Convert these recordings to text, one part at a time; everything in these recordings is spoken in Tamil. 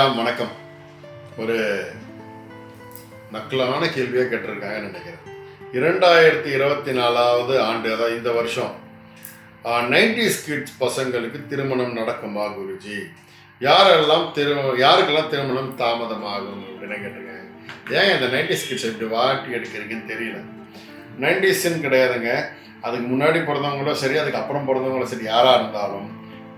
சாய்ராம், வணக்கம். ஒரு நக்கலான கேள்வியாக கேட்டிருக்காங்கன்னு நினைக்கிறேன். 2024 ஆண்டு, அதாவது இந்த வருஷம் 90s கிட்ஸ் பசங்களுக்கு திருமணம் நடக்குமா குருஜி? யாருக்கெல்லாம் திருமணம் தாமதமாகும் அப்படின்னு கேட்டிருக்காங்க. ஏன் இந்த 90s கிட்ஸ் இப்படி வாட்டி எடுக்கிறீங்கன்னு தெரியல. 90ஸ்ன்னு கிடையாதுங்க, அதுக்கு முன்னாடி பிறந்தவங்களும் சரி, அதுக்கு அப்புறம் பிறந்தவங்களும் சரி, யாராக இருந்தாலும்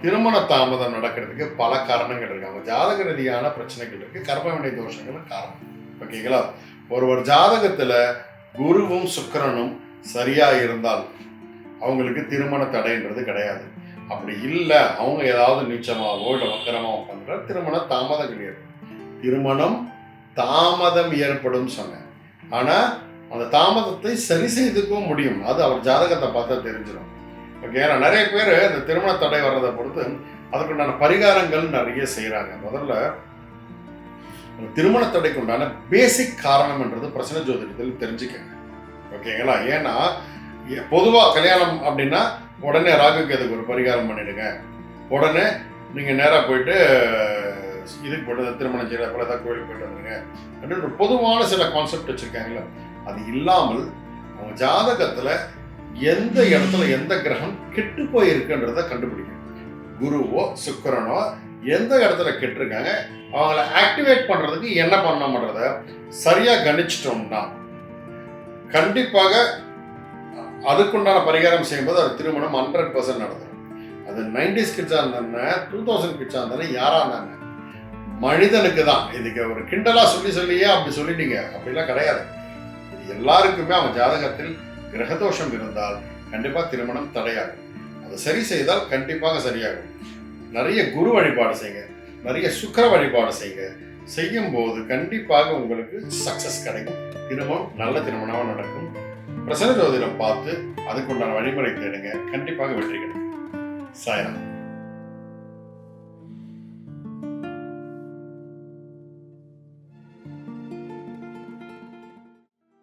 திருமண தாமதம் நடக்கிறதுக்கு பல காரணங்கள் இருக்கு. அவங்க ஜாதக ரீதியான பிரச்சனைகள் இருக்கு, கர்மவினை தோஷங்களும் காரணம். ஓகேங்களா? ஒரு ஜாதகத்துல குருவும் சுக்கிரனும் சரியா இருந்தால் அவங்களுக்கு திருமண தடைன்றது கிடையாது. அப்படி இல்லை, அவங்க ஏதாவது நீச்சமாவோ இல்லை வக்கரமாவோ பண்ற திருமண தாமதங்கள் ஏற்படும். திருமணம் தாமதம் ஏற்படும் சொன்னேன். ஆனா அந்த தாமதத்தை சரி செய்துக்கவும் முடியும். அது அவர் ஜாதகத்தை பார்த்தா தெரிஞ்சிடும். ஓகே, ஏன்னா நிறைய பேர் இந்த திருமண தடை வர்றதை பொறுத்து அதுக்குண்டான பரிகாரங்கள் நிறைய செய்கிறாங்க. முதல்ல திருமண தடைக்கு உண்டான பேசிக் காரணம்ன்றது பிரசன்ன ஜோதிடத்தில் தெரிஞ்சுக்கங்க. ஓகேங்களா? ஏன்னா பொதுவாக கல்யாணம் அப்படின்னா உடனே ராகு கேதுக்கு ஒரு பரிகாரம் பண்ணிடுங்க, உடனே நீங்கள் நேராக போயிட்டு இதுக்கு போய்ட்டு திருமணம் செய்யற போல ஏதாவது கோயிலுக்கு போயிட்டு வந்துடுங்க அப்படின்னு ஒரு பொதுவான சில கான்செப்ட் வச்சுருக்காங்களே. அது இல்லாமல் அவங்க ஜாதகத்தில் எந்த இடத்துல எந்த கிரகம் கெட்டு போயிருக்குன்றத கண்டுபிடிக்கணும். குருவோ சுக்கிரனோ எந்த இடத்துல கெட்டிருக்காங்க, அவங்கள ஆக்டிவேட் பண்றதுக்கு என்ன பண்ணணும்ன்றத சரியா கணிச்சிட்டோம்னா கண்டிப்பாக அதுக்குண்டான பரிகாரம் செய்யும்போது அது திருமணம் 100% நடந்துடும். அது 90s கிட்ஸா இருந்தானே, 2000 கிட்ஸா இருந்தானே, யாரா இருந்தாங்க, மனிதனுக்கு தான். இதுக்கு ஒரு கிண்டலா சொல்லியே அப்படி சொல்லிட்டீங்க அப்படிலாம் கிடையாது. இது எல்லாருக்குமே அவங்க ஜாதகத்தில் கிரகதோஷம் இருந்தால் கண்டிப்பாக திருமணம் தடையாகும். அதை சரி செய்தால் கண்டிப்பாக சரியாகும். நிறைய குரு வழிபாடு செய்யுங்க, நிறைய சுக்கிர வழிபாடு செய்யுங்க. செய்யும் போது கண்டிப்பாக உங்களுக்கு சக்சஸ் கிடைக்கும். திருமணம் நல்ல திருமணமாக நடக்கும். பிரசன்ன ஜோதிடம் பார்த்து அதுக்குண்டான வழிமுறை தேடுங்க, கண்டிப்பாக வெற்றி கிடைக்கும். சாய்ராம்.